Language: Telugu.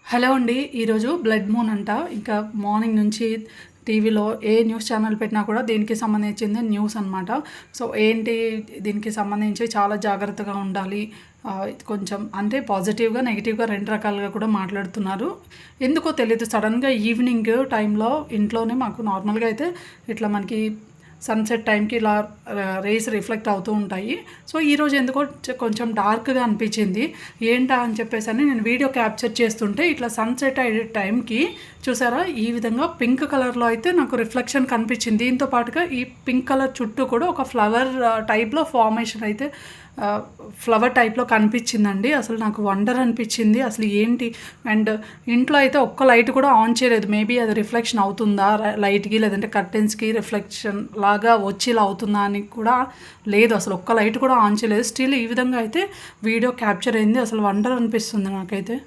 హలో అండి. ఈరోజు బ్లడ్ మూన్ అంట. ఇంకా మార్నింగ్ నుంచి టీవీలో ఏ న్యూస్ ఛానల్ పెట్టినా కూడా దీనికి సంబంధించింది న్యూస్ అనమాట. సో, ఏంటి దీనికి సంబంధించి చాలా జాగ్రత్తగా ఉండాలి. కొంచెం అంటే పాజిటివ్‌గా, నెగెటివ్‌గా 2 రకాలుగా కూడా మాట్లాడుతున్నారు. ఎందుకో తెలీదు సడెన్‌గా ఈవినింగ్ టైంలో ఇంట్లోనే మాకు నార్మల్‌గా అయితే ఇట్లా మనకి సన్‌సెట్ టైంకి ఇలా రేస్ రిఫ్లెక్ట్ అవుతూ ఉంటాయి. సో, ఈరోజు ఎందుకో కొంచెం డార్క్‌గా అనిపించింది. ఏంటా అని చెప్పేసని నేను వీడియో క్యాప్చర్ చేస్తుంటే ఇట్లా సన్‌సెట్ అయ్యే టైంకి చూసారా, ఈ విధంగా పింక్ కలర్‌లో అయితే నాకు రిఫ్లెక్షన్ కనిపించింది. దీంతో పాటుగా ఈ పింక్ కలర్ చుట్టూ కూడా ఒక ఫ్లవర్ టైప్‌లో ఫార్మేషన్ అయితే ఫ్లవర్ టైప్‌లో కనిపించిందండి. అసలు నాకు వండర్ అనిపించింది. అసలు ఏంటి అండ్ ఇంట్లో అయితే ఒక్క లైట్ కూడా ఆన్ చేయలేదు. మేబీ అది రిఫ్లెక్షన్ అవుతుందా లైట్‌కి, లేదంటే కర్టెన్స్‌కి రిఫ్లెక్షన్ లాగా వచ్చి ఇలా అవుతుందా అని కూడా లేదు. అసలు ఒక్క లైట్ కూడా ఆన్ చేయలేదు. స్టిల్ ఈ విధంగా అయితే వీడియో క్యాప్చర్ అయింది. అసలు వండర్ అనిపిస్తుంది నాకైతే.